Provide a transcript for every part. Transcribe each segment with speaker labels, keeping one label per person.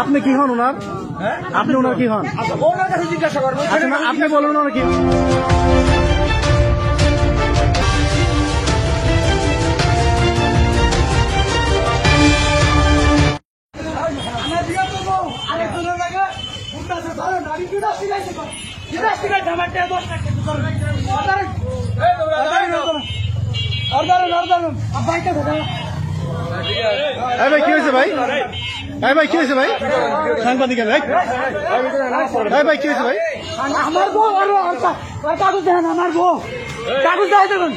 Speaker 1: আপনি কি হন ওনার? আপনি ওনার কি হন?
Speaker 2: ওনার কাছে জিজ্ঞাসা করবেন।
Speaker 1: আপনি বলুন ওনার কি? ভাই কি হয়েছে ভাই? ভাই কি হয়েছে ভাই? সাংবাদিক ভাই ভাই কি হয়েছে ভাই?
Speaker 2: আমার বউ কাগজ দেন, আমার বউ কাগজ দেয় দেখুন।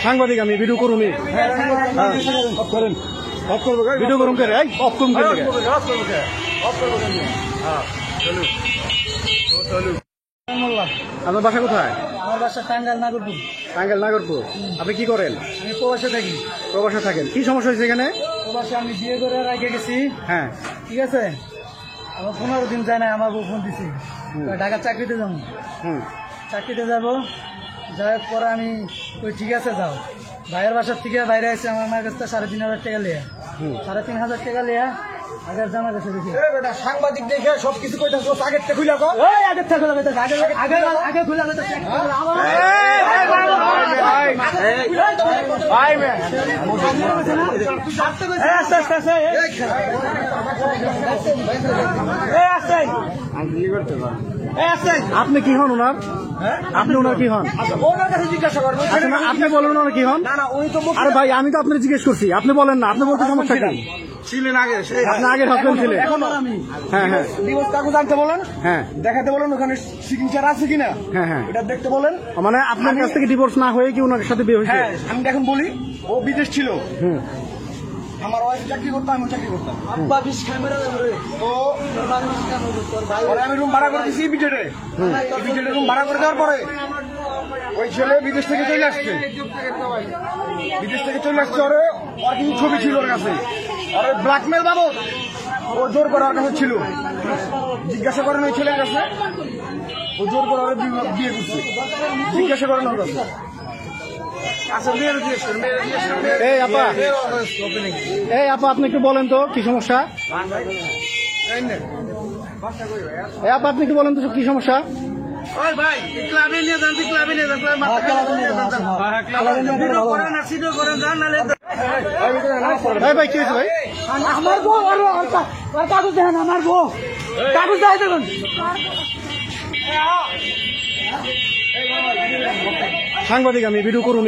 Speaker 1: সাংবাদিক আমি ভিডিও করুন, ভিডিও করুন করে অফ করুন করে। আপনার বাসা কোথায়?
Speaker 2: আমার বাসা টাঙ্গাইল নাগরপুর।
Speaker 1: টাঙ্গাইল নাগরপুর। আপনি কি করেন?
Speaker 2: আমি প্রবাসে থাকি।
Speaker 1: প্রবাসে থাকেন। কি সমস্যা হয়েছে এখানে?
Speaker 2: প্রবাসে আমি বিয়ে করে রেখে গেছি।
Speaker 1: হ্যাঁ
Speaker 2: ঠিক আছে, আমার 15 দিন যায় না, আমার বউ ফোন দিছি ঢাকা চাকরিতে যাবো। চাকরিতে যাবো, যাওয়ার পরে আমি ওই ঠিক আছে যাও। ভাইয়ের বাসার থেকে বাইরে আছে আমার মায়ের কাছে 3,500 টাকা লিয়া, 3,500 টাকা লিয়া আগের জামা কাছে দেখি।
Speaker 3: সাংবাদিক দেখে সবকিছু কইতাছ, আগের থেকে খুইলা কো।
Speaker 2: এই আগের থেকে কইতাছ, আগে খুলে কইতাছ।
Speaker 1: আপনি কি হন ওনার? আপনি ওনার কি হন?
Speaker 3: ওনার কাছে জিজ্ঞাসা করবেন।
Speaker 1: আপনি বলেন ওনার কি হন?
Speaker 3: না না, উনি তো
Speaker 1: আরে ভাই আমি তো আপনার জিজ্ঞেস করছি, আপনি বলেন না। আপনি বলতে সমস্যা কি?
Speaker 3: ছিলেন আগে,
Speaker 1: আপনি আগের হাজবেন্ড ছিলেন। হ্যাঁ হ্যাঁ
Speaker 3: ডিভোর্স কাগজ আনতে বলেন,
Speaker 1: হ্যাঁ
Speaker 3: দেখাতে বলেন, ওখানে সিগনেচার আছে কিনা
Speaker 1: হ্যাঁ হ্যাঁ
Speaker 3: এটা দেখতে বলেন।
Speaker 1: মানে আপনার কাছ থেকে ডিভোর্স না হয়ে কি ওনার সাথে বিয়ে হয়েছে?
Speaker 3: হ্যাঁ, আমি এখন বলি, ও বিদেশ ছিল,
Speaker 1: হুম
Speaker 3: আমার ওয়াইফ চাকরি করতাম, আমি চাকরি করতাম।
Speaker 2: আব্বা বিশ ক্যামেরা
Speaker 3: তো পরে আমি রুম ভাড়া করে দিয়েছি বিজেটে। বিজেটে রুম ভাড়া করে দেওয়ার পরে ওই ছেলে বিদেশ থেকে চলে আসছে। বিদেশ থেকে চলে আসছে, ওরে ওর কিছু ছবি ছিল ওর কাছে, ওর ব্ল্যাকমেল বাবদ ও জোর করে ওর কাছে ছিল। জিজ্ঞাসা করেন ওই ছেলের কাছে, ও জোর করে ওর বিয়ে করছে। জিজ্ঞাসা করেন ওর কাছে।
Speaker 1: এই আপা, এই আপা আপনি একটু বলেন তো কি সমস্যা? এই আপা আপনি একটু বলেন তো কি সমস্যা? ভাই কি হয়েছে ভাই?
Speaker 2: আমার বউ কাগজ দেন, আমার বউ কাগজ দেয় দেখুন।
Speaker 1: সাংবাদিক আমি ভিডিও করুন।